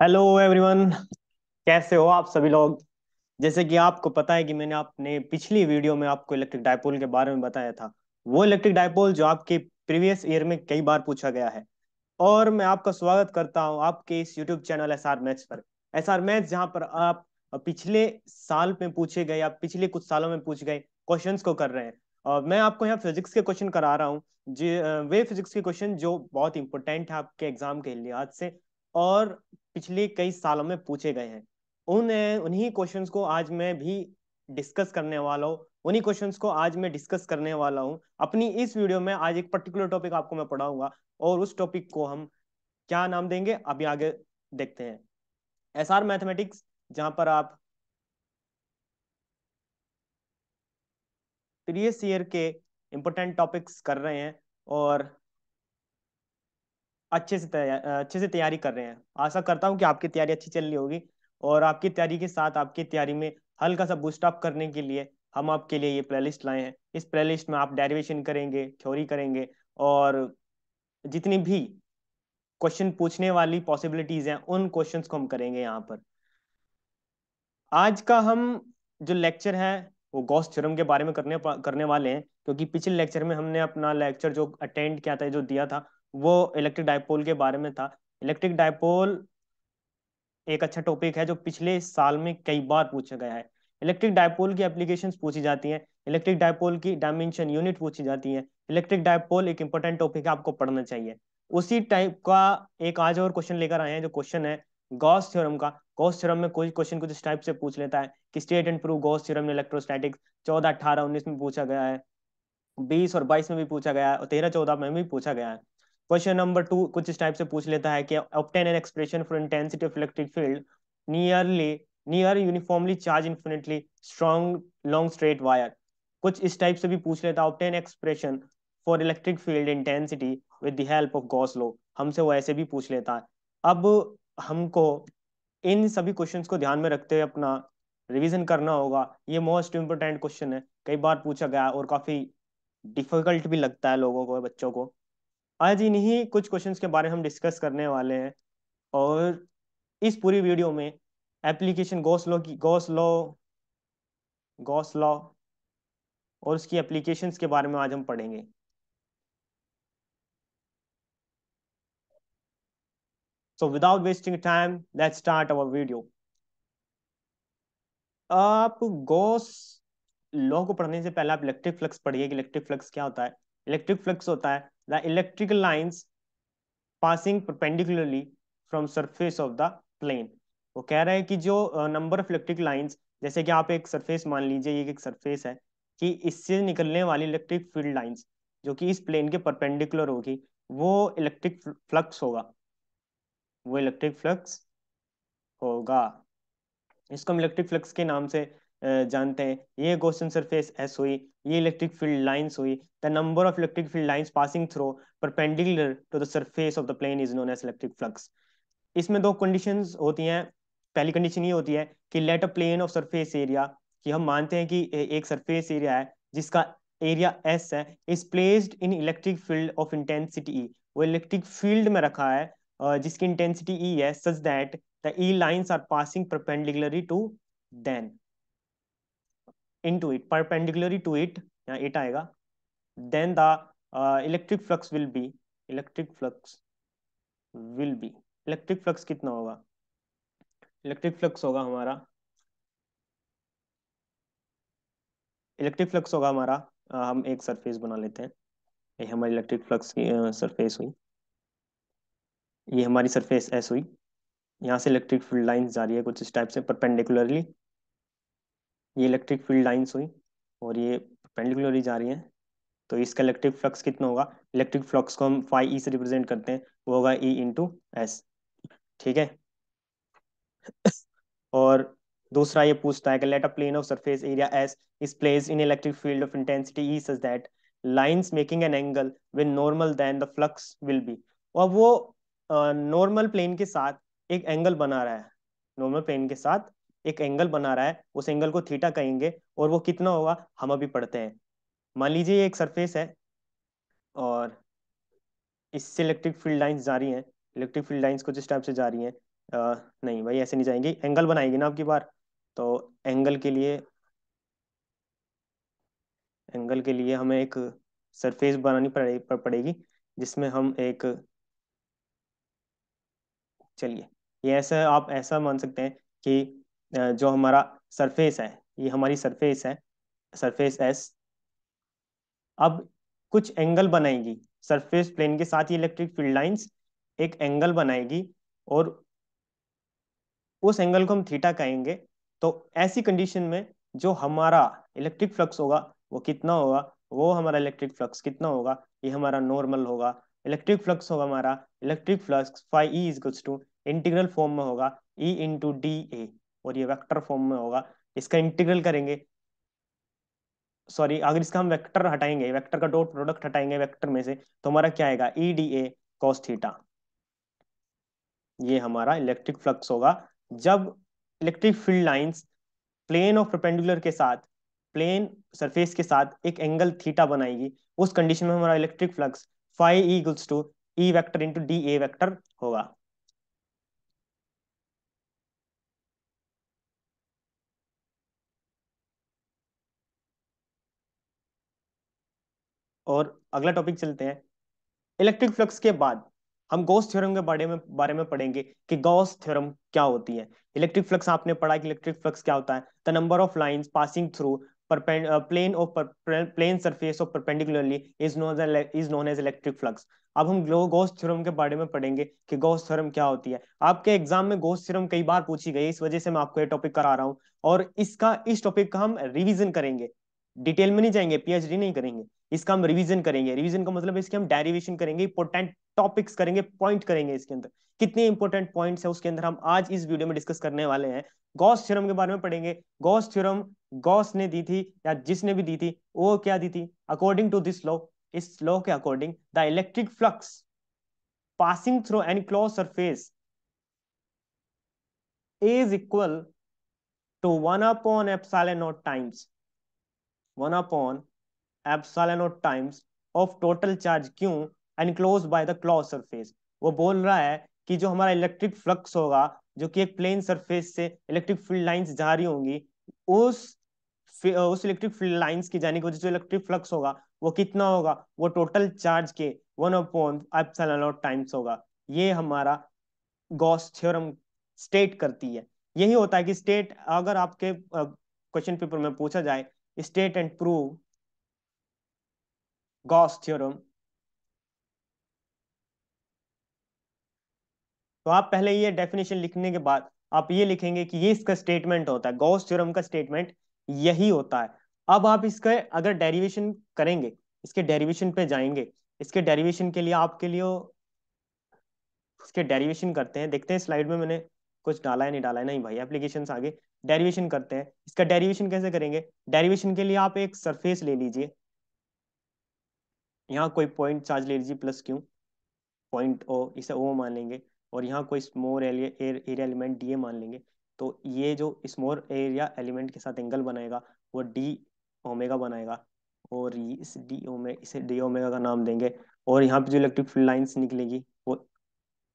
Hello everyone. कैसे हो आप सभी लोग। जैसे कि आपको पता है कि मैंने अपने पिछली वीडियो में आपको इलेक्ट्रिक डायपोल के बारे में बताया था। वो इलेक्ट्रिक डायपोल जो आपके प्रीवियस ईयर में कई बार पूछा गया है। और मैं आपका स्वागत करता हूं आपके इस यूट्यूब चैनल एसआर मैथ्स पर। एसआर मैथ्स जहां पर आप पिछले साल में पूछे गए या पिछले कुछ सालों में पूछे गए क्वेश्चंस को कर रहे हैं। और मैं आपको यहाँ फिजिक्स के क्वेश्चन करा रहा हूँ। जी वे फिजिक्स के क्वेश्चन जो बहुत इंपॉर्टेंट है आपके एग्जाम के लिहाज से। और पिछले कई सालों में पूछे गए हैं। उन्हीं क्वेश्चंस को आज मैं भी डिस्कस करने वाला हूँ। उन्हीं क्वेश्चंस को आज मैं डिस्कस करने वाला हूँ अपनी इस वीडियो में। आज एक पर्टिकुलर टॉपिक आपको मैं पढ़ाऊंगा। और उस टॉपिक को हम क्या नाम देंगे अभी आगे देखते हैं। एसआर मैथमेटिक्स जहां पर आप प्रीवियस ईयर के इंपॉर्टेंट टॉपिक्स कर रहे हैं और अच्छे से तैयारी कर रहे हैं। आशा करता हूं कि आपकी तैयारी अच्छी चल रही होगी। और आपकी तैयारी के साथ आपकी तैयारी में हल्का सा बूस्ट अप करने के लिए हम आपके लिए ये प्लेलिस्ट लाए हैं। इस प्लेलिस्ट में आप डेरिवेशन करेंगे, थ्योरी करेंगे और जितनी भी क्वेश्चन पूछने वाली पॉसिबिलिटीज हैं उन क्वेश्चंस को हम करेंगे यहाँ पर। आज का हम जो लेक्चर है वो गॉस थ्योरम के बारे में करने वाले हैं, क्योंकि पिछले लेक्चर में हमने अपना लेक्चर जो अटेंड किया था, जो दिया था, वो इलेक्ट्रिक डायपोल के बारे में था। इलेक्ट्रिक डायपोल एक अच्छा टॉपिक है जो पिछले साल में कई बार पूछा गया है। इलेक्ट्रिक डायपोल की एप्लीकेशंस पूछी जाती हैं। इलेक्ट्रिक डायपोल की डायमेंशन यूनिट पूछी जाती है। इलेक्ट्रिक डायपोल एक इंपॉर्टेंट टॉपिक है, आपको पढ़ना चाहिए। उसी टाइप का एक आज और क्वेश्चन लेकर आए हैं जो क्वेश्चन है गॉस थ्योरम का। गॉस थ्योरम में कोई क्वेश्चन कुछ इस टाइप से पूछ लेता है कि state and prove Gauss theorem in electrostatics. 14, 18, 19 में पूछा गया है। 20 और 22 में भी पूछा गया है और 13, 14 में भी पूछा गया है। क्वेश्चन नंबर 2 कुछ इस टाइप से पूछ लेता है कि obtain an expression for intensity of electric field nearly near uniformly charge infinitely strong long straight wire. कुछ इस टाइप से भी पूछ लेता है obtain expression for electric field intensity with the help of Gauss law. हमसे वो ऐसे भी पूछ लेता है। अब हमको इन सभी क्वेश्चंस को ध्यान में रखते हुए अपना रिवीजन करना होगा। ये मोस्ट इंपोर्टेंट क्वेश्चन है, कई बार पूछा गया और काफी डिफिकल्ट भी लगता है लोगों को, बच्चों को। आज इन्हीं कुछ क्वेश्चंस के बारे में हम डिस्कस करने वाले हैं। और इस पूरी वीडियो में एप्लीकेशन गॉस लॉ और उसकी एप्लीकेशंस के बारे में आज हम पढ़ेंगे। So without wasting time let's start our video. आप गॉस लॉ को पढ़ने से पहले आप इलेक्ट्रिक फ्लक्स पढ़िए कि इलेक्ट्रिक फ्लक्स क्या होता है। इलेक्ट्रिक फ्लक्स होता है the electrical lines passing perpendicularly from surface of the plane. वो कह रहा है कि जो नंबर ऑफ इलेक्ट्रिक लाइंस, जैसे कि आप एक सरफेस मान लीजिए, ये एक सरफेस है, कि इससे निकलने वाली इलेक्ट्रिक फील्ड लाइंस जो कि इस प्लेन के परपेंडिकुलर होगी, वो इलेक्ट्रिक फ्लक्स होगा। वो इलेक्ट्रिक फ्लक्स होगा। इसको हम इलेक्ट्रिक फ्लक्स के नाम से जानते हैं। ये गॉसियन सरफेस एस हुई, ये इलेक्ट्रिक फील्ड लाइंस हुई। The number of electric field lines passing through perpendicular to the surface of the plane is known as electric flux. इसमें दो कंडीशंस होती हैं। पहली कंडीशन ये होती है कि let a plane of surface area, कि हम मानते हैं कि एक सरफेस एरिया है जिसका एरिया एस है, is placed in electric field of intensity ई। वो इलेक्ट्रिक फील्ड में रखा है जिसकी इंटेंसिटी ई है, such that the E lines are passing perpendicularly to then into it, perpendicularly to it, यहाँ इट आएगा। Then the electric flux will be, electric flux will be, electric flux कितना होगा? Electric flux होगा हमारा, electric flux होगा हमारा, हम एक सरफेस बना लेते हैं। ये हमारी इलेक्ट्रिक फ्लक्स की सरफेस हुई। ये हमारी सरफेस एस हुई। यहाँ से इलेक्ट्रिक फील्ड लाइंस जा रही है कुछ इस टाइप से परपेंडिकुलरली। ये इलेक्ट्रिक फील्ड लाइंस हुई और ये परपेंडिकुलरली जा रही है। तो इसका इलेक्ट्रिक फ्लक्स कितना होगा? इलेक्ट्रिक फ्लक्स को हम फाई ई से रिप्रेजेंट करते हैं, वो होगा ई इंटू एस। ठीक है। और दूसरा ये पूछता है कि let a plane of surface area S is placed in electric field of intensity E such that lines making an angle with normal then the flux will be. और वो नॉर्मल प्लेन के साथ एक एंगल बना रहा है, normal plane के साथ एक एंगल बना रहा है, उस एंगल को थीटा कहेंगे। और वो कितना होगा हम अभी पढ़ते हैं। मान लीजिए ये एक सरफेस है और इससे इलेक्ट्रिक फील्ड लाइंस जा रही हैं, इलेक्ट्रिक फील्ड लाइंस कुछ इस टाइप से जा रही हैं। नहीं भाई, ऐसे नहीं जाएंगी, एंगल बनाएगी ना आपकी बार। तो एंगल के लिए, एंगल के लिए हमें एक सरफेस बनानी पड़ेगी, जिसमें हम एक, चलिए, ये ऐसा आप ऐसा मान सकते हैं कि जो हमारा सरफेस है, ये हमारी सरफेस है, सरफेस एस, अब कुछ एंगल बनाएगी सरफेस प्लेन के साथ, ये इलेक्ट्रिक फील्ड लाइंस एक एंगल बनाएगी, और उस एंगल को हम थीटा कहेंगे। तो ऐसी कंडीशन में जो हमारा इलेक्ट्रिक फ्लक्स होगा वो कितना होगा, वो हमारा इलेक्ट्रिक फ्लक्स कितना होगा, ये हमारा नॉर्मल होगा। इलेक्ट्रिक फ्लक्स होगा हमारा, electric flux phi E is to integral form में होगा, ई इंटू डी ए, और ये वेक्टर फॉर्म में होगा। इसका इंटीग्रल करेंगे, सॉरी, अगर इसका हम वेक्टर हटाएंगे, वेक्टर का डॉट प्रोडक्ट हटाएंगे वेक्टर में से, तो हमारा क्या आएगा, ई डी ए कॉस थीटा। ये हमारा इलेक्ट्रिक फ्लक्स होगा जब electric field lines plane of perpendicular के साथ, प्लेन सरफेस के साथ एक एंगल थीटा बनाएगी। उस कंडीशन में हमारा electric flux phi E equals to E vector into d A vector होगा। और अगला टॉपिक चलते हैं। इलेक्ट्रिक फ्लक्स के बाद हम गॉस थ्योरम के बारे में पढ़ेंगे कि गॉस थ्योरम क्या होती है। इलेक्ट्रिक फ्लक्स आपने पढ़ा कि इलेक्ट्रिक फ्लक्स क्या होता है, the number of lines passing through plane surface of perpendicularly is known as electric flux. अब हम गॉस थ्योरम के बारे में पढ़ेंगे कि गॉस थ्योरम क्या होती है। आपके एग्जाम में गॉस थ्योरम कई बार पूछी गई, इस वजह से मैं आपको ये टॉपिक करा रहा हूँ, और इस टॉपिक का हम रिवीजन करेंगे, डिटेल में नहीं जाएंगे, पीएचडी नहीं करेंगे, इसका हम रिवीजन करेंगे। रिवीजन का मतलब है इसके हम डेरिवेशन करेंगे, इंपॉर्टेंट टॉपिक्स करेंगे, पॉइंट करेंगे इसके अंदर। कितने इंपॉर्टेंट पॉइंट्स है उसके अंदर हम आज इस वीडियो में डिस्कस करने वाले हैं। गॉस थ्योरम के बारे में पढ़ेंगे। गॉस थ्योरम गॉस ने दी थी, या जिसने भी दी थी, वो क्या दी थी, अकॉर्डिंग टू दिस लॉ, इस लॉ के according the electric flux passing through any close surface is equal to 1/epsilon naught times 1/epsilon naught times of total charge Q enclose by the close surface. वो बोल रहा है कि जो हमारा electric flux होगा, जो कि एक प्लेन सरफेस से इलेक्ट्रिक फील्ड लाइंस जा रही होंगी, उस उस इलेक्ट्रिक फील्ड लाइंस की जाने की वजह से इलेक्ट्रिक फ्लक्स होगा वो कितना होगा, वो टोटल चार्ज के 1/epsilon naught टाइम्स होगा। ये हमारा गॉस थ्योरम स्टेट करती है। यही होता है कि स्टेट, अगर आपके क्वेश्चन पेपर में पूछा जाए state and prove Gauss theorem, तो आप पहले ये डेफिनेशन लिखने के बाद आप ये लिखेंगे कि ये इसका स्टेटमेंट होता है, गॉस थ्योरम का स्टेटमेंट यही होता है। अब आप इसका अगर डेरिवेशन करेंगे, इसके डेरिवेशन पे जाएंगे, इसके डेरिवेशन के लिए आपके लिए इसके डेरिवेशन करते हैं, देखते हैं स्लाइड में मैंने कुछ डाला है नहीं डाला है, नहीं भाई एप्लीकेशंस आगे, डेरिवेशन करते हैं। इसका डेरिवेशन कैसे करेंगे, डेरिवेशन के लिए आप एक सरफेस ले लीजिए, यहाँ कोई पॉइंट चार्ज ले लीजिए प्लस क्यू, पॉइंट ओ, इसे ओ मान लेंगे, और यहाँ कोई small area area element D A मान लेंगे। तो ये जो स्मॉल एरिया एलिमेंट के साथ एंगल बनेगा वो डी ओमेगा बनाएगा, और इस डी ओमे इसे डी ओमेगा का नाम देंगे। और यहाँ पे जो इलेक्ट्रिक फील्ड लाइंस निकलेगी वो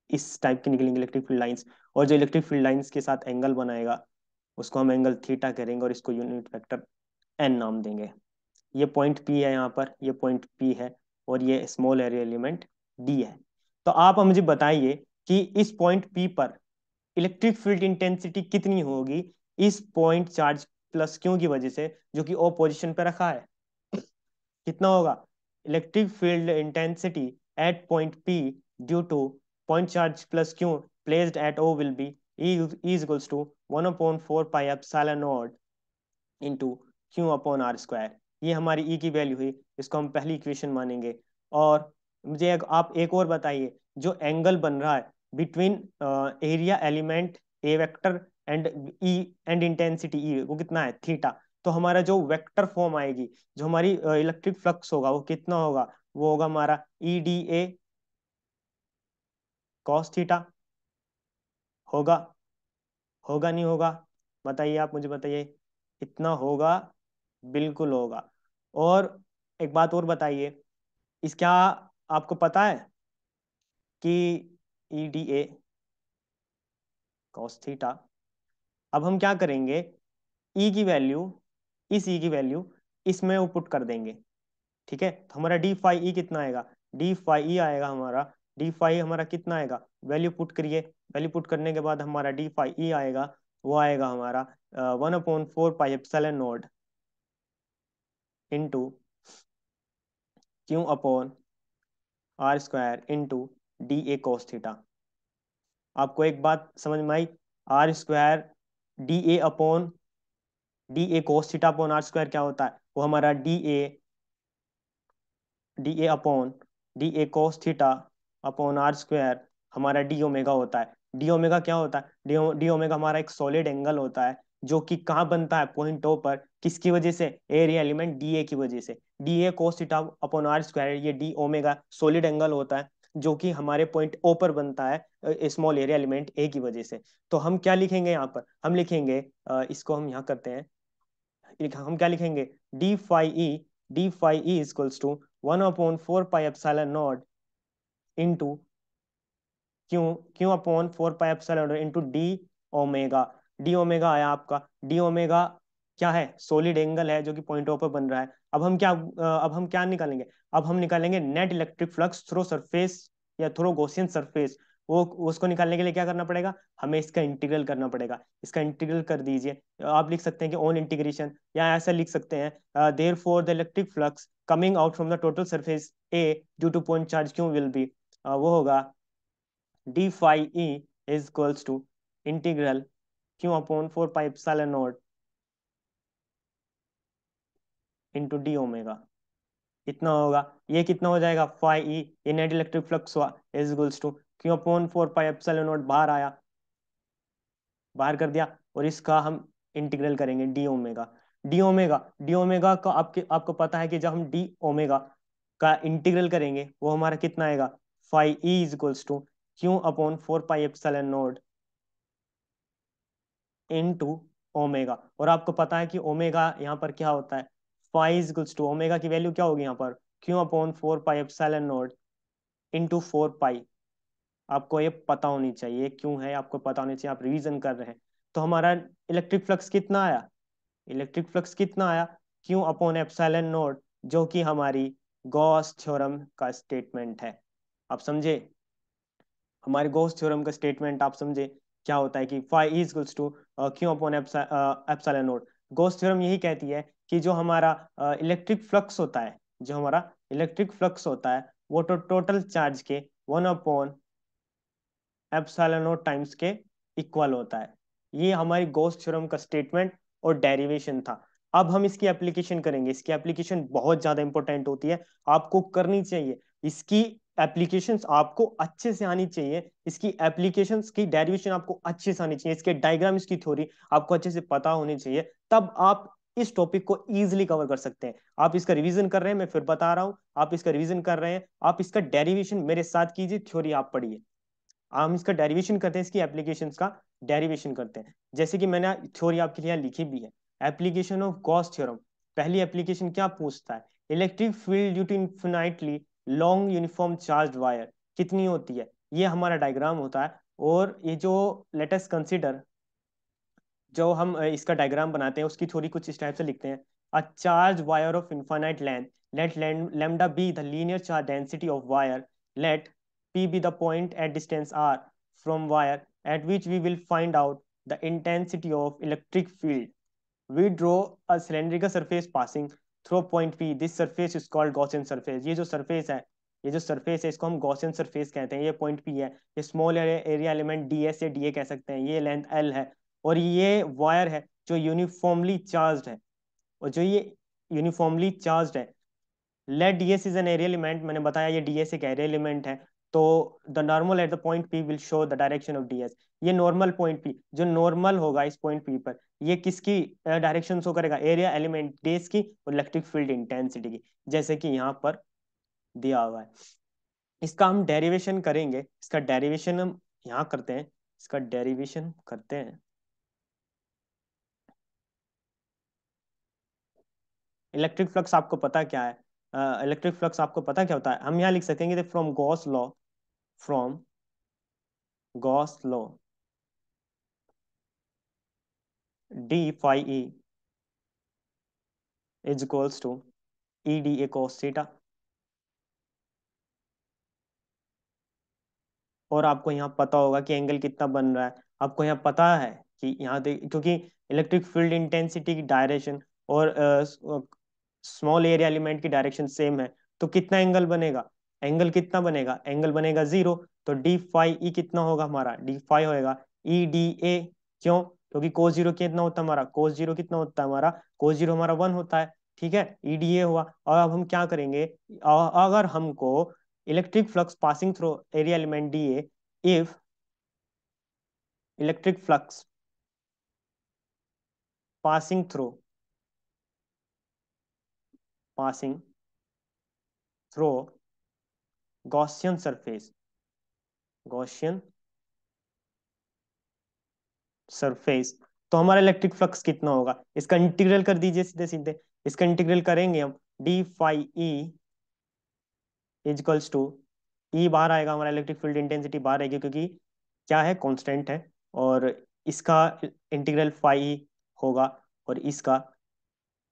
इस टाइप की निकलेंगी इलेक्ट्रिक फील्ड लाइंस, और जो इलेक्ट्रिक फील्ड लाइंस के साथ एंगल बनाएगा उसको हम एंगल थीटा करेंगे, और इसको यूनिट वेक्टर एन नाम देंगे। ये पॉइंट पी है यहाँ पर, ये पॉइंट पी है, और ये स्मॉल एरिया एलिमेंट डी है। तो आप मुझे बताइए कि इस पॉइंट पी पर इलेक्ट्रिक फील्ड इंटेंसिटी कितनी होगी इस पॉइंट चार्ज प्लस क्यू की वजह से, जो कि ओ पोजिशन पे रखा है। कितना होगा electric field intensity at point P due to point charge plus Q placed at O will be is equals to 1/4 pi epsilon naught into Q upon are square. ये हमारी ई की वैल्यू हुई, इसको हम पहली इक्वेशन मानेंगे। और मुझे आप एक और बताइए, जो एंगल बन रहा है between area element A vector and E and intensity ई, वो कितना है, थीटा। तो हमारा जो वेक्टर फॉर्म आएगी, जो हमारी इलेक्ट्रिक फ्लक्स होगा वो कितना होगा, वो होगा हमारा ई डी ए कॉस थीटा। होगा, होगा नहीं होगा, बताइए, आप मुझे बताइए। इतना होगा, बिल्कुल होगा। और एक बात और बताइए, इसका आपको पता है कि ई डी ए कॉस थीटा। अब हम क्या करेंगे, ई की वैल्यू, इस ई की वैल्यू इसमें वो पुट कर देंगे। ठीक है, तो हमारा डी फाई ई कितना आएगा, डी फाई ई आएगा हमारा, डी फाई हमारा कितना आएगा, वैल्यू पुट करिए, वैल्यू पुट करने के बाद हमारा डी फाई ई आएगा, वो आएगा हमारा 1/4 pi epsilon naught into Q upon are square into d A cos theta. आपको एक बात समझ में आई, r square d a upon d A cos theta upon are square क्या होता है, वो हमारा d a upon d A cos theta upon are square हमारा डी ओमेगा होता है। डी ओमेगा क्या होता है, डी ओमेगा हमारा एक सॉलिड एंगल होता है, जो कि कहाँ बनता है, पॉइंट ओ पर, किसकी वजह से, एरिया एलिमेंट डी ए की वजह से। D A cos theta upon are square, ये डी ओमेगा सॉलिड एंगल होता है, जो कि हमारे पॉइंट ओ पर बनता है स्मॉल एरिया एलिमेंट ए की वजह से। तो हम क्या लिखेंगे यहाँ पर, हम लिखेंगे इसको हम यहाँ करते हैं, हम क्या लिखेंगे, d phi E equals to 1/4 pi epsilon naught into Q Q upon 4 pi epsilon into d omega. D omega आया आपका, डी ओमेगा क्या है, सॉलिड एंगल है जो कि पॉइंट ओ पर बन रहा है। अब हम क्या निकालेंगे, अब हम निकालेंगे net electric flux through surface या थ्रू गॉसियन सरफेस। वो उसको निकालने के लिए क्या करना पड़ेगा, हमें इसका इंटीग्रल करना पड़ेगा। इसका इंटीग्रल कर दीजिए, आप लिख सकते हैं कि ऑन इंटीग्रेशन, या ऐसा लिख सकते हैं therefore the electric flux coming out from the total surface A due to point charge Q will be, वो होगा d phi E is equals to integral Q upon 4 pi epsilon naught into d omega. इतना होगा, ये कितना हो जाएगा, phi E, ये net electric flux हुआ, is equals to Q upon 4 pi epsilon naught, बाहर आया, बाहर कर दिया, और इसका हम इंटीग्रल करेंगे डी ओमेगा। डी ओमेगा का आपको पता है कि जब हम डी ओमेगा का इंटीग्रल करेंगे वो हमारा कितना आएगा, phi E is equals to Q upon 4 pi epsilon naught into omega. और आपको पता है कि ओमेगा यहाँ पर क्या होता है, phi is equals to, omega की वैल्यू क्या होगी यहाँ पर, Q upon 4 pi epsilon naught into 4 pi. आपको ये पता होनी चाहिए, क्यों है आपको पता होनी चाहिए, आप रिवीजन कर रहे हैं। तो हमारा इलेक्ट्रिक फ्लक्स कितना आया, इलेक्ट्रिक फ्लक्स कितना आया, क्यू अपॉन एप्सिलॉन नॉट, जो कि हमारी गॉस थ्योरम का स्टेटमेंट है। आप समझे, हमारे गॉस थ्योरम का स्टेटमेंट आप समझे, क्या होता है कि phi is to Q upon epsilon naught. Gauss theorem यही कहती है कि जो हमारा इलेक्ट्रिक फ्लक्स होता है, जो हमारा इलेक्ट्रिक फ्लक्स होता है, वो तो टोटल चार्ज के 1/एप्सिलॉन नॉट टाइम्स के इक्वल होता है। ये हमारी गॉस थ्योरम का स्टेटमेंट और डेरिवेशन था। अब हम इसकी एप्लीकेशन करेंगे, इसकी एप्लीकेशन बहुत ज्यादा इंपॉर्टेंट होती है, आपको करनी चाहिए। इसकी एप्लीकेशंस आपको अच्छे से आनी चाहिए, इसकी एप्लीकेशंस की डेरिवेशन आपको अच्छे से आनी चाहिए, इसके डायग्राम, इसकी थ्योरी आपको अच्छे से पता होनी चाहिए, तब आप इस टॉपिक को इजीली कवर कर सकते हैं। आप इसका रिवीजन कर रहे हैं, मैं फिर बता रहा हूं, आप इसका रिवीजन कर रहे हैं, आप इसका डेरिवेशन मेरे साथ कीजिए, थ्योरी आप पढ़िए। हम इसका डेरिवेशन करते हैं, इसकी एप्लीकेशंस का डेरिवेशन करते हैं। जैसे कि मैंने थ्योरी आपके लिए यहाँ लिखी भी है, एप्लीकेशन ऑफ गॉस थ्योरम। पहली एप्लीकेशन क्या पूछता है, electric field due to infinitely long uniform charge wire कितनी होती है, ये हमारा डायग्राम होता है। और ये जो लेटेस्ट कंसिडर, जो हम इसका डायग्राम बनाते हैं, उसकी थ्योरी कुछ इस टाइप से लिखते हैं, a charge wire of infinite length, let lambda be the linear charge density of wire, let p be the point at distance r from wire at which we will find out the intensity of electric field. We draw a cylindrical surface passing through point p. This surface is called Gaussian surface. ये जो surface है, ये जो surface है, इसको हम Gaussian surface कहते हैं। ये पॉइंट पी है, ये small area element D S या डी ए कह सकते हैं, ये लेंथ एल है, और ये वायर है जो यूनिफॉर्मली चार्ज है, और जो ये यूनिफॉर्मली चार्ज है। Let d S is an area element, मैंने बताया ये डी एस एक एरिया एलिमेंट है। तो the normal at the point P will show the direction of d S. ये नॉर्मल पॉइंट पी, जो नॉर्मल होगा इस पॉइंट पी पर, ये किसकी डायरेक्शन शो करेगा, एरिया एलिमेंट डेस की और इलेक्ट्रिक फील्ड इंटेंसिटी की, जैसे कि यहाँ पर दिया हुआ है। इसका हम डेरिवेशन करेंगे, इसका डेरिवेशन हम यहाँ करते हैं, इसका डेरिवेशन करते हैं। इलेक्ट्रिक फ्लक्स आपको पता क्या है, इलेक्ट्रिक फ्लक्स आपको पता क्या होता है, हम यहाँ लिख सकेंगे from Gauss law, from Gauss law d phi E is equals to E d A cos theta. और आपको यहाँ पता होगा कि एंगल कितना बन रहा है। आपको यहाँ पता है कि यहाँ देख, क्योंकि इलेक्ट्रिक फील्ड इंटेंसिटी की डायरेक्शन और स्मॉल एरिया एलिमेंट की डायरेक्शन सेम है, तो कितना एंगल बनेगा? एंगल कितना बनेगा? एंगल बनेगा 0। तो डी फाई ई कितना होगा हमारा? डी फाई होएगा ई डी ए। क्यों? क्योंकि कोस जीरो कितना होता है हमारा? कोस जीरो कितना होता है हमारा? कोस जीरो हमारा 1 होता है। ठीक है, ई डी ए हुआ। और अब हम क्या करेंगे? अगर हमको electric flux passing through area element D A, if electric flux passing through Gaussian surface, Gaussian surface, तो हमारा इलेक्ट्रिक फ्लक्स कितना होगा? इसका इंटीग्रल कर दीजिए सीधे सीधे। इसका इंटीग्रल करेंगे हम, d phi e equals to, e बाहर आएगा, हमारा इलेक्ट्रिक फील्ड इंटेंसिटी बाहर आएगी क्योंकि क्या है, कांस्टेंट है। और इसका इंटीग्रल फाई होगा, और इसका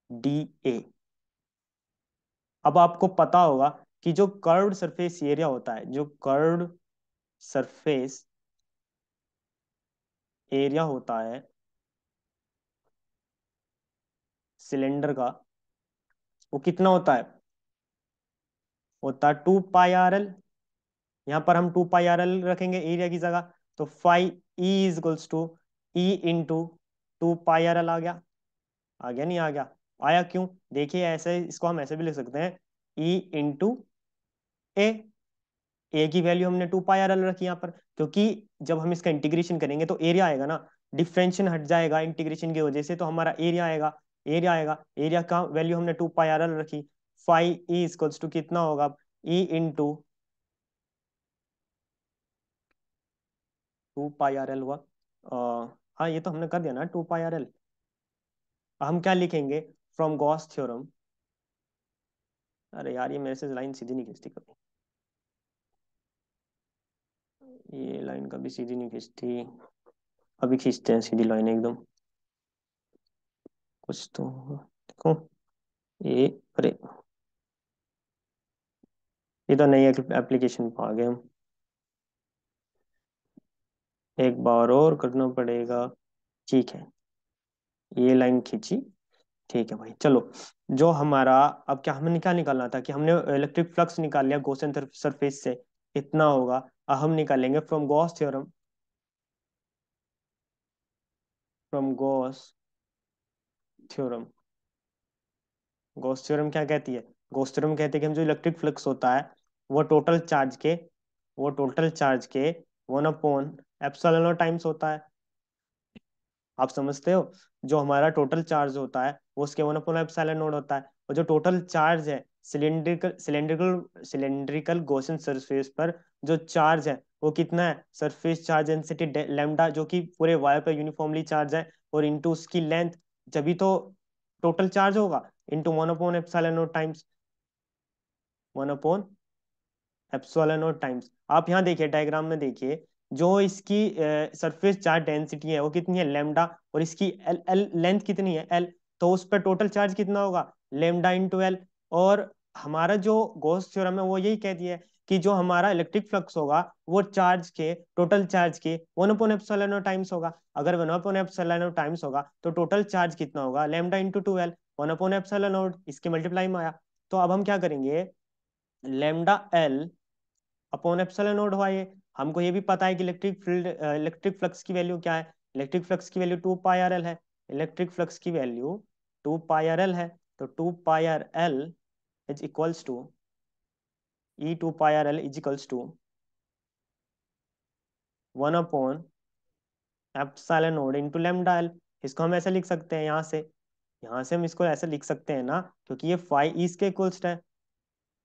डी ए। अब आपको पता होगा कि जो कर्व्ड सरफेस एरिया होता है, जो कर्व्ड सरफेस एरिया होता है सिलेंडर का, वो कितना होता है? होता है 2 पाई आर एल। यहाँ पर हम 2 पाई आर एल रखेंगे एरिया की जगह। तो phi E is equals to e into 2 pi r l. आ गया? आ गया नहीं आ गया? आया क्यों? देखिए, ऐसे इसको हम ऐसे भी लिख सकते हैं, ई इंटू ए। ए की वैल्यू हमने 2 पाई आर एल रखी यहाँ पर, क्योंकि जब हम इसका इंटीग्रेशन करेंगे तो एरिया आएगा ना। डिफरेंशिएशन हट जाएगा इंटीग्रेशन की वजह से, तो हमारा एरिया आएगा। एरिया आएगा, एरिया का वैल्यू हमने 2 पाई आर एल रखी। फाई ई इक्वल्स टू कितना होगा? ई इंटू 2 पाई आर एल हुआ। हाँ, ये तो हमने कर दिया ना 2 पाई आर एल। हम क्या लिखेंगे? From Gauss theorem. अरे यार, ये मेरे से लाइन सीधी नहीं खींचती कभी। ये लाइन कभी सीधी नहीं खींचती। अभी खींचते हैं सीधी लाइन एकदम। कुछ तो देखो, ये, अरे, ये तो नई एप्लीकेशन पे आ गए हम। एक बार और करना पड़ेगा। ठीक है, ये लाइन खींची। ठीक है भाई, चलो। जो हमारा, अब क्या हमें क्या निकालना था? कि हमने इलेक्ट्रिक फ्लक्स निकाल लिया गॉसियन सरफेस से, इतना होगा। अब हम निकालेंगे from Gauss theorem. From Gauss theorem. Gauss theorem क्या कहती है? गॉस थ्योरम कहती है कि हम जो इलेक्ट्रिक फ्लक्स होता है, वो टोटल चार्ज के वो टोटल चार्ज के 1/एप्सिलॉन टाइम्स होता है। आप समझते हो? जो हमारा टोटल चार्ज होता है वो उसके 1/एप्सिलॉन होता है। और जो टोटल चार्ज है cylindrical cylindrical cylindrical Gaussian surface पर, जो चार्ज है वो कितना है? सरफेस चार्ज डेंसिटी लैम्डा, जो कि पूरे वायर पर यूनिफॉर्मली चार्ज है, और इनटू उसकी लेंथ, जब भी तो टोटल चार्ज होगा, इनटू 1/एप्सिलॉन टाइम्स 1/एप्सिलॉन टाइम्स। आप यहाँ देखिए, डायग्राम में देखिए, जो इसकी सरफेस चार्ज डेंसिटी है वो कितनी है? लेमडा। और इसकी एल एल लेंथ कितनी है? एल। तो उस पर टोटल चार्ज कितना होगा? Lambda into L. और हमारा जो गॉस थ्योरम है वो यही कहती है कि जो हमारा इलेक्ट्रिक फ्लक्स होगा वो चार्ज के, टोटल चार्ज के 1/एप्सिलॉन टाइम्स होगा। अगर 1/एप्सिलॉन टाइम्स होगा तो टोटल चार्ज कितना होगा? Lambda into 2 L. 1/एप्सिलॉन इसके मल्टीप्लाई में आया। तो अब हम क्या करेंगे? Lambda L upon epsilon note हुआ ये। हमको ये भी पता है कि इलेक्ट्रिक फ्लक्स की वैल्यू क्या है? इलेक्ट्रिक फ्लक्स की वैल्यू 2 पाई आर एल है। इलेक्ट्रिक फ्लक्स की वैल्यू 2 पाई आर एल है। तो 2 pi r l is equals to e 2 pi r l is equals to 1/एप्सिलॉन नोट इंटू लेमडा एल। इसको हम ऐसे लिख सकते हैं यहाँ से हम इसको ऐसे लिख सकते हैं ना, क्योंकि ये फाई इज के इक्वल्स है।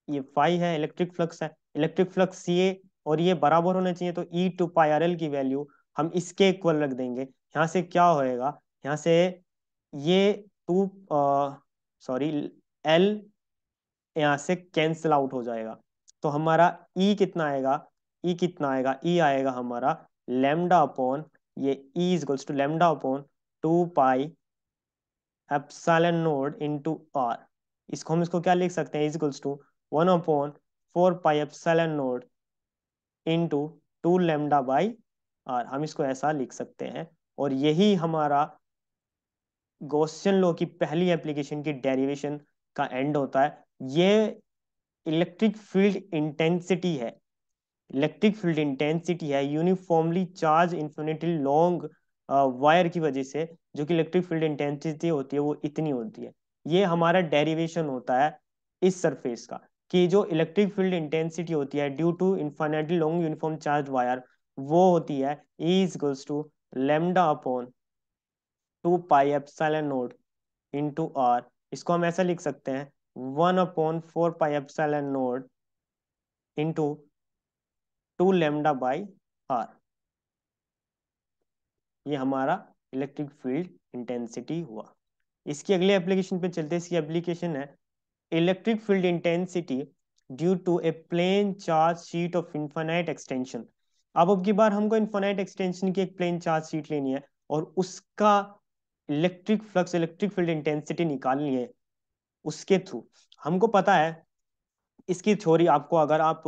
ये फाई है, इलेक्ट्रिक फ्लक्स है। इलेक्ट्रिक फ्लक्स ये और ये बराबर होने चाहिए, तो ई 2 पाई आर एल की वैल्यू हम इसके इक्वल रख देंगे। यहाँ से क्या होएगा? यहाँ से ये टू सॉरी एल यहाँ से कैंसिल आउट हो जाएगा। तो हमारा ई कितना आएगा? ई कितना आएगा? ई आएगा हमारा लेमडा अपॉन, ये E is equals to lambda upon 2 pi epsilon naught into R. इसको हम इसको क्या लिख सकते हैं, is equals to 1/4 pi epsilon naught into 2 lambda by R. हम इसको ऐसा लिख सकते हैं। और यही हमारा गॉसियन लॉ की पहली एप्लीकेशन की डेरिवेशन का एंड होता है। ये इलेक्ट्रिक फील्ड इंटेंसिटी है। इलेक्ट्रिक फील्ड इंटेंसिटी है uniformly charge infinitely long wire की वजह से, जो कि इलेक्ट्रिक फील्ड इंटेंसिटी होती है वो इतनी होती है। ये हमारा डेरिवेशन होता है इस सरफेस का, कि जो इलेक्ट्रिक फील्ड इंटेंसिटी होती है due to infinitely long uniform charge wire, वो होती है E equals to lambda upon 2 pi epsilon naught into R. इसको हम ऐसा लिख सकते हैं 1/4 pi epsilon naught into 2 lambda by R. ये हमारा इलेक्ट्रिक फील्ड इंटेंसिटी हुआ। इसकी अगले एप्लीकेशन पे चलते हैं। इसकी एप्लीकेशन है electric field intensity due to a plane charge sheet of infinite extension. अब की बार हमको इनफाइनाइट एक्सटेंशन की एक प्लेन चार्ज शीट लेनी है और उसका electric flux, electric field intensity निकालनी है उसके थ्रू। हमको पता है इसकी थ्योरी, आपको अगर आप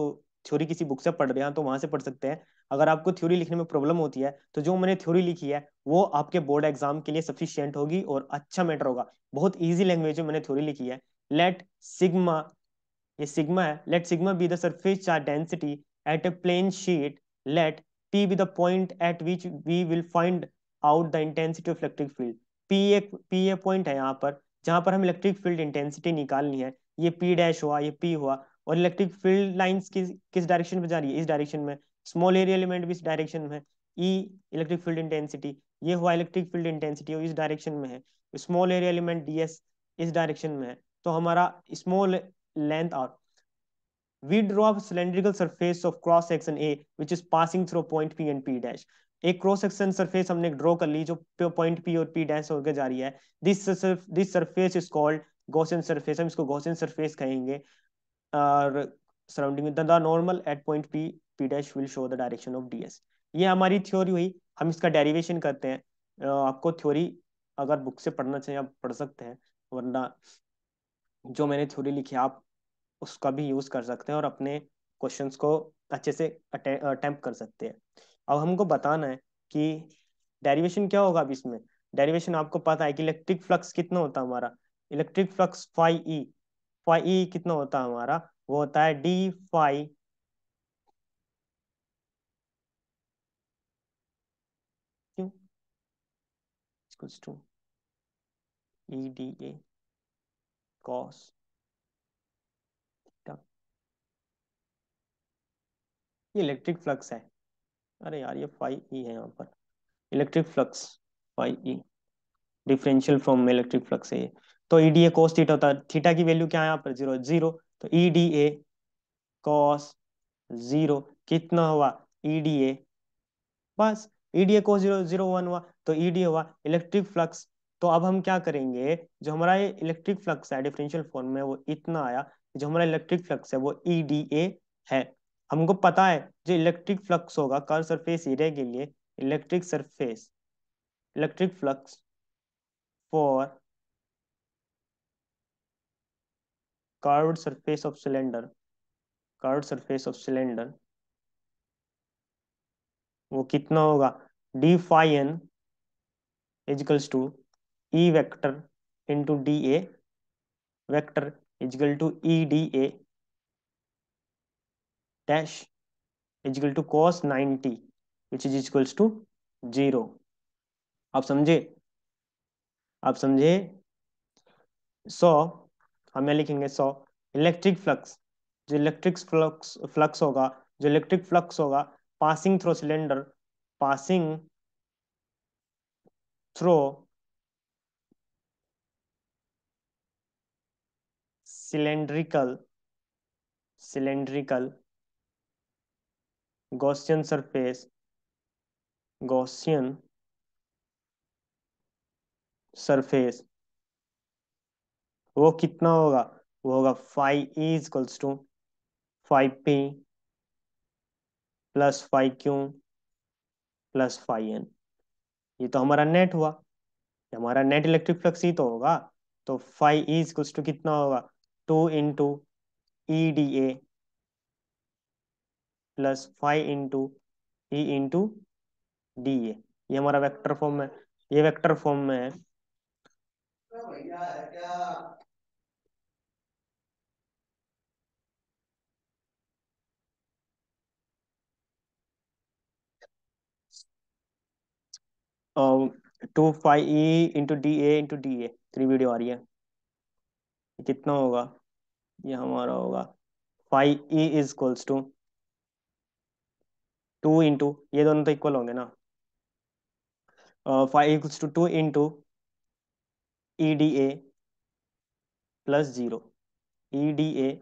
थ्योरी किसी बुक से पढ़ रहे हैं तो वहां से पढ़ सकते हैं। अगर आपको थ्योरी लिखने में प्रॉब्लम होती है तो जो मैंने थ्योरी लिखी है वो आपके बोर्ड एग्जाम के लिए सफिशियंट होगी और अच्छा मैटर होगा। बहुत इजी लैंग्वेज में मैंने थ्योरी लिखी है। लेट सिग्मा, ये सिग्मा है, let sigma be the surface charge density at a plane sheet, let P be the point at which we will find out the intensity of electric field. P a point है यहाँ पर जहाँ पर हम electric field intensity निकालनी है। ये P dash हुआ, ये पी हुआ। और इलेक्ट्रिक फील्ड लाइंस किस डायरेक्शन में जा रही है, इस डायरेक्शन में। स्मॉल एरिया एलिमेंट भी इस डायरेक्शन में है। ई इलेक्ट्रिक फील्ड इंटेंसिटी, ये हुआ इलेक्ट्रिक फील्ड इंटेंसिटी, इस डायरेक्शन में है। Small area element D S इस डायरेक्शन में है। तो हमारा स्मॉल लेंथ और we draw a cylindrical surface of cross section A which is passing through point P and P dash। एक क्रॉस सेक्शन सरफेस हमने ड्रॉ कर ली जो पॉइंट P और P डैश होकर जा रही है। This surface is called Gaussian surface. हम इसको गॉसियन सरफेस कहेंगे। और surrounding the normal eight point P, P dash will show the direction of ds। ये हमारी थ्योरी हुई। हम इसका डेरिवेशन करते हैं। आपको थ्योरी अगर बुक से पढ़ना चाहिए आप पढ़ सकते हैं, वरना जो मैंने थ्योरी लिखी आप उसका भी यूज कर सकते हैं और अपने क्वेश्चंस को अच्छे से अटेम्प्ट कर सकते हैं। अब हमको बताना है कि डेरिवेशन क्या होगा। अब इसमें डेरिवेशन आपको पता है कि इलेक्ट्रिक फ्लक्स कितना होता है हमारा। इलेक्ट्रिक फ्लक्स फाई ई कितना होता है हमारा, वो होता है डी फाई क्यों equals to E d A cos theta. ये इलेक्ट्रिक फ्लक्स है। अरे यार ये फाई ई है यहाँ पर। Electric flux phi E differential form में इलेक्ट्रिक फ्लक्स है ये। तो ईडीए कोस थीटा होता है। थीटा की वैल्यू क्या है यहाँ पर, जीरो जीरो। तो ईडीए कॉस जीरो कितना हुआ, ईडीए बस। EDA cos zero zero one हुआ तो ईडीए हुआ इलेक्ट्रिक फ्लक्स। तो अब हम क्या करेंगे, जो हमारा ये इलेक्ट्रिक फ्लक्स है डिफरेंशियल फॉर्म में वो इतना आया। जो हमारा इलेक्ट्रिक फ्लक्स है वो ईडीए है। हमको पता है जो इलेक्ट्रिक फ्लक्स होगा कर्व सरफेस एरिया के लिए, electric flux for curved surface of cylinder, curved surface of cylinder, वो कितना होगा, d phi N equals to E vector into d A vector equal to E d A dash equal to cos 90 which is equals to zero. आप समझे, आप समझे। So हम यहाँ लिखेंगे सो इलेक्ट्रिक फ्लक्स, जो इलेक्ट्रिक फ्लक्स होगा, जो इलेक्ट्रिक फ्लक्स होगा passing through cylinder, passing through cylindrical, cylindrical Gaussian surface, Gaussian surface, वो कितना होगा, वो होगा phi E equals to phi P plus phi Q plus phi N. ये तो हमारा नेट हुआ। हमारा नेट इलेक्ट्रिक फ्लक्स ही तो होगा। तो फाई ई इक्वल्स टू कितना होगा, 2 into e d a plus 5 into E into d ए। ये हमारा वेक्टर फॉर्म में, ये वेक्टर फॉर्म में है। 2 phi e into d a 3 video आ रही है। ये कितना होगा, ये हमारा होगा phi E is equals to 2 into, ये दोनों तो इक्वल होंगे ना, phi equals to 2 into e d a plus 0, e d a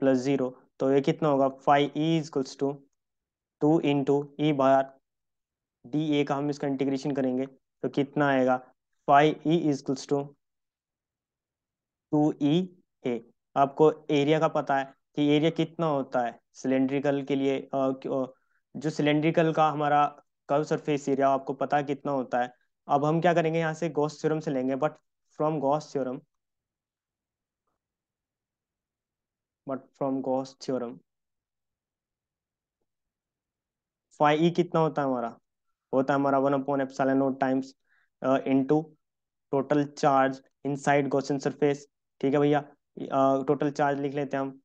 plus 0। तो ये कितना होगा, phi E equals to 2 into e bar d a का हम इसका इंटीग्रेशन करेंगे तो कितना आएगा, फाई ई इक्वल्स टू 2 ई ए। आपको एरिया का पता है कि एरिया कितना होता है सिलेंड्रिकल के लिए, जो सिलेंड्रिकल का हमारा कर्व सरफेस एरिया आपको पता है कितना होता है। अब हम क्या करेंगे, यहाँ से गॉस थ्योरम से लेंगे, but from Gauss theorem phi e कितना होता है हमारा, होता है हमारा 1/एप्सिलॉन naught times into total charge inside Gaussian surface. ठीक है भैया, टोटल चार्ज लिख लेते हैं हम।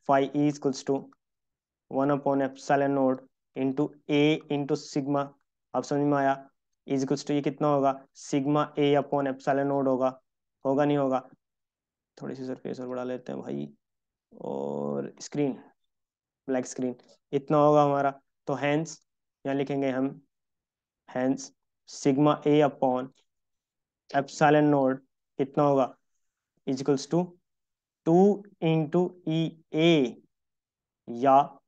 फाई ई इक्वल्स टू 1/एप्सिलॉन naught into a into sigma. अब समझ में आया, इज इक्वल्स टू ये कितना होगा, sigma A upon epsilon not होगा, होगा नहीं होगा। थोड़ी सी सरफेस और बढ़ा लेते हैं भाई, और स्क्रीन, ब्लैक स्क्रीन, इतना होगा हमारा। तो हैंस यहाँ लिखेंगे हम, hence sigma A upon epsilon naught कितना होगा, is equals to 2 into E A, या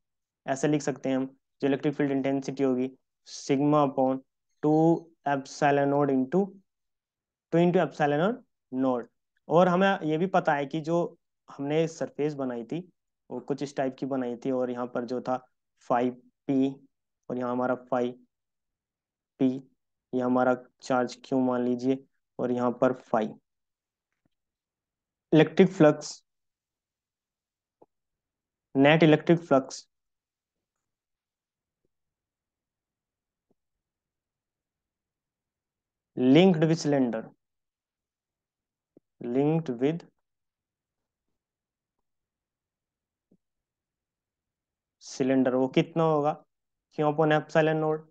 ऐसे लिख सकते हैं हम, जो इलेक्ट्रिक फील्ड इंटेंसिटी होगी sigma upon 2 epsilon naught into epsilon naught. और हमें ये भी पता है कि जो हमने सरफेस बनाई थी वो कुछ इस टाइप की बनाई थी, और यहाँ पर जो था 5 पी, और यहाँ हमारा 5 पी, ये हमारा चार्ज क्यू मान लीजिए, और यहाँ पर 5। Electric flux, net electric flux linked with cylinder, linked with cylinder, वो कितना होगा, क्यों अपॉन एप्सिलॉन नोड।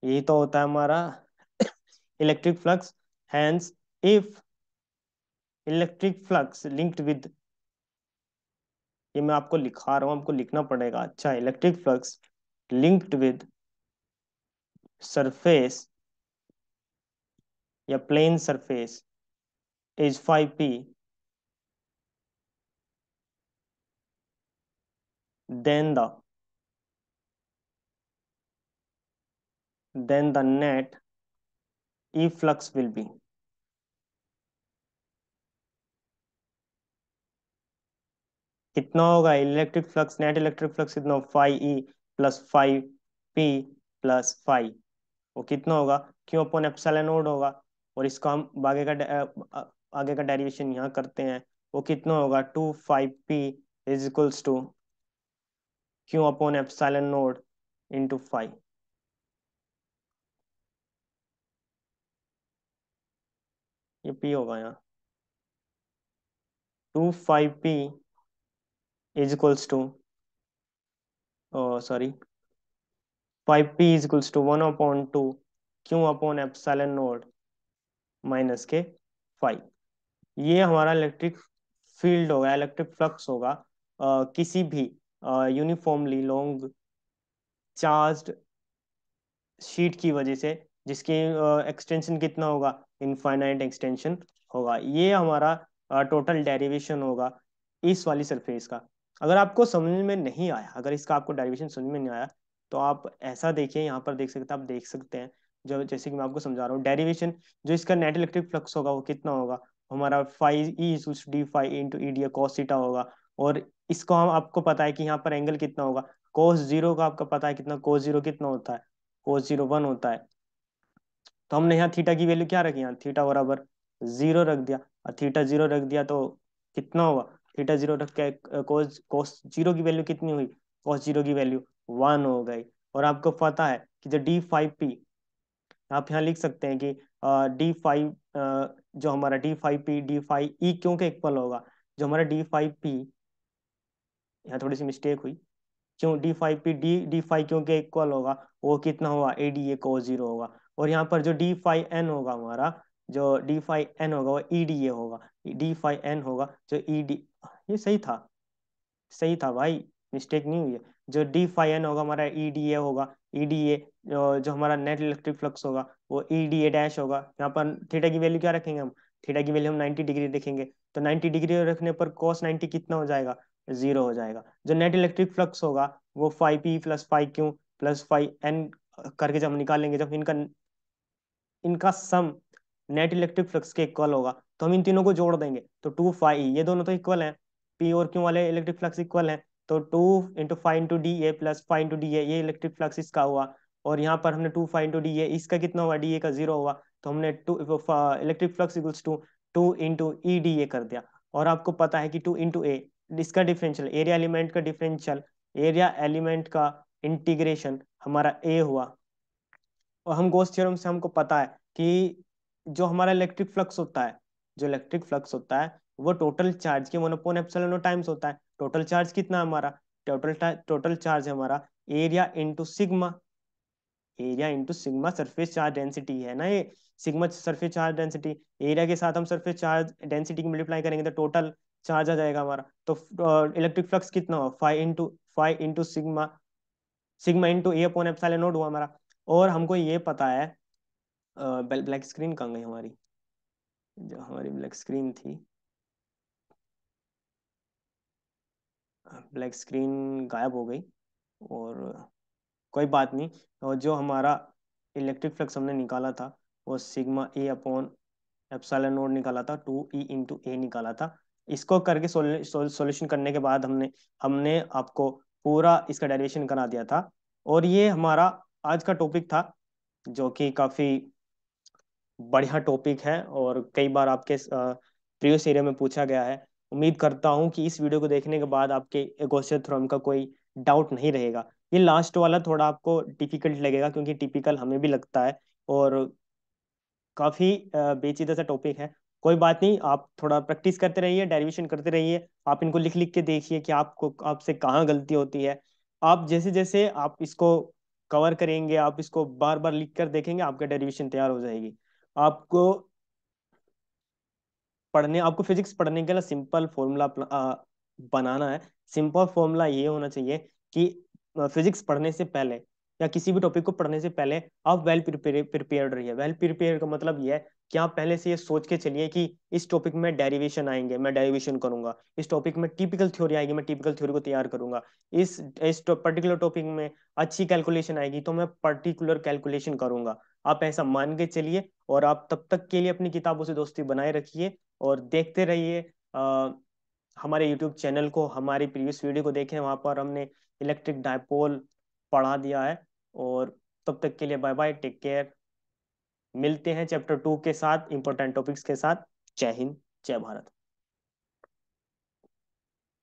यही तो होता है हमारा electric flux. Hence if electric flux linked with, ये मैं आपको लिखा रहा हूँ, आपको लिखना पड़ेगा, अच्छा, electric flux linked with surface या plane surface is 5 p, then the net E flux will be, कितना होगा electric flux, net electric flux कितना, 5 E प्लस 5 पी प्लस 5, वो कितना होगा, क्यों अपॉन एप्सिलॉन नोड होगा। और इसका हम आगे का डेरिवेशन यहाँ करते हैं, वो कितना होगा, 2 5 P is equals to Q upon epsilon naught into 5। ये पी होगा यहाँ, 2 5 P is equals to, sorry, 5 P is equals to 1/2 Q upon epsilon node minus के 5। ये हमारा इलेक्ट्रिक फील्ड होगा, इलेक्ट्रिक फ्लक्स होगा किसी भी यूनिफॉर्मली लॉन्ग चार्ज्ड शीट की वजह से, जिसकी एक्सटेंशन कितना होगा, इनफाइनाइट एक्सटेंशन होगा। ये हमारा टोटल डेरिवेशन होगा इस वाली सरफेस का। अगर आपको समझ में नहीं आया, अगर इसका आपको डेरिवेशन समझ में नहीं आया, तो आप ऐसा देखिए, यहाँ पर देख सकते हैं, आप देख सकते हैं, जो जैसे कि मैं आपको समझा रहा हूँ डेरिवेशन, जो इसका नेट इलेक्ट्रिक फ्लक्स होगा वो कितना होगा, हमारा 5 E D 5 into e D cos theta होगा। और इसको हम, आपको पता है कि यहाँ पर एंगल कितना होगा, कोस जीरो का आपका पता है कितना, कोस जीरो कितना होता है, कोस जीरो 1 होता है। तो हमने यहाँ थीटा की वैल्यू क्या रखी, यहाँ थीटा बराबर जीरो रख दिया। और थीटा जीरो रख दिया तो कितना हुआ, थीटा जीरो रख के कोस कोस जीरो की वैल्यू कितनी हुई, कोस जीरो की वैल्यू वन हो गई। और आपको पता है कि जो D5P, आप यहाँ लिख सकते हैं कि D5, जो हमारा D5P D5E क्यों के इक्वल होगा, जो हमारा D5P, यहाँ थोड़ी सी मिस्टेक हुई, क्यों D5P D5 क्यों के इक्वल होगा, वो कितना होगा ADA को जीरो होगा। और यहाँ पर जो D5N होगा हमारा, जो D5N होगा वो EDA होगा, D5N होगा जो ED, ये सही था, सही था भाई, मिस्टेक नहीं हुई है। जो D5N होगा हमारा EDA होगा, EDA जो हमारा नेट इलेक्ट्रिक फ्लक्स होगा वो EDA डैश होगा। यहाँ पर थीटा की वैल्यू क्या रखेंगे हम, थीटा की वैल्यू हम 90 डिग्री रखेंगे, तो 90 डिग्री रखने पर cos 90 कितना हो जाएगा, जीरो हो जाएगा। जो नेट इलेक्ट्रिक फ्लक्स होगा वो 5P plus 5Q plus 5N करके जब हम निकालेंगे, जब इनका इनका सम नेट इलेक्ट्रिक फ्लक्स के इक्वल होगा, तो हम इन तीनों को जोड़ देंगे तो 2 फाइव, ये दोनों तो इक्वल हैं, पी और क्यू वाले इलेक्ट्रिक फ्लक्स इक्वल हैं, तो 2 × 5 × DA प्लस 5 × DA, ये इलेक्ट्रिक फ्लक्स इसका हुआ। और यहाँ पर हमने 2 5 × DA, इसका कितना हुआ, DA का जीरो हुआ, तो हमने to electric flux equals to 2 × EDA कर दिया। और आपको पता है कि 2 × A, इसका डिफरेंशियल, एरिया एलिमेंट का डिफरेंशियल, एरिया एलिमेंट का इंटीग्रेशन हमारा A हुआ। और हम गॉस थ्योरम से हमको पता है कि जो हमारा इलेक्ट्रिक फ्लक्स होता है, जो इलेक्ट्रिक फ्लक्स होता है वो टोटल चार्ज के 1/एप्सिलॉन टाइम्स होता है। टोटल चार्ज कितना है हमारा, टोटल चार्ज है हमारा area into sigma, area into sigma surface charge density है ना ये, sigma surface charge density, area के साथ हम सरफेस चार्ज डेंसिटी की मल्टीप्लाई करेंगे तो टोटल चार्ज आ जाएगा हमारा। तो इलेक्ट्रिक फ्लक्स कितना हुआ, 5 इंटू सिग्मा, सिग्मा इंटू A/एप्सिलॉन नॉट हुआ हमारा। और हमको ये पता है, ब्लैक स्क्रीन कहाँ गई हमारी, जो हमारी ब्लैक स्क्रीन थी, ब्लैक स्क्रीन गायब हो गई। और कोई बात नहीं। और जो हमारा इलेक्ट्रिक फ्लक्स हमने निकाला था वो सिग्मा A/एप्सिलॉन नोट निकाला था, 2E × A निकाला था। इसको करके सॉल्यूशन करने के बाद हमने हमने आपको पूरा इसका डेरिवेशन करा दिया था। और ये हमारा आज का टॉपिक था, जो कि काफी बढ़िया टॉपिक है और कई बार आपके प्रीवियस एरिया में पूछा गया है। उम्मीद करता हूँ कि इस वीडियो को देखने के बाद आपके गॉसियन थ्योरम का कोई डाउट नहीं रहेगा। ये लास्ट वाला थोड़ा आपको डिफिकल्ट लगेगा क्योंकि टिपिकल हमें भी लगता है और काफी पेचीदा सा टॉपिक है। कोई बात नहीं, आप थोड़ा प्रैक्टिस करते रहिए, डेरिवेशन करते रहिए, आप इनको लिख लिख के देखिए कि आपको आपसे कहाँ गलती होती है। आप जैसे जैसे आप इसको कवर करेंगे, आप इसको बार बार लिख कर देखेंगे, आपका डेरिवेशन तैयार हो जाएगी। आपको आपको फिजिक्स पढ़ने के लिए सिंपल फॉर्मूला बनाना है। सिंपल फॉर्मूला ये होना चाहिए कि फिजिक्स पढ़ने से पहले या किसी भी टॉपिक को पढ़ने से पहले आप वेल प्रिपेयर्ड रहिए। वेल प्रिपेयर का मतलब ये है कि आप पहले से ये सोच के चलिए कि इस टॉपिक में डेरिवेशन आएंगे, मैं डेरिवेशन करूंगा, इस टॉपिक में टिपिकल थ्योरी आएगी, मैं टिपिकल थ्योरी को तैयार करूंगा, इस पर्टिकुलर टॉपिक में अच्छी कैलकुलेशन आएगी तो मैं पर्टिकुलर कैलकुलेशन करूंगा। आप ऐसा मान के चलिए और आप तब तक के लिए अपनी किताबों से दोस्ती बनाए रखिए और देखते रहिए हमारे यूट्यूब चैनल को। हमारी प्रीवियस वीडियो को देखें, वहां पर हमने इलेक्ट्रिक डायपोल पढ़ा दिया है। और तब तक के लिए बाय बाय, टेक केयर। मिलते हैं चैप्टर 2 के साथ, इंपॉर्टेंट टॉपिक्स के साथ। जय हिंद, जय भारत।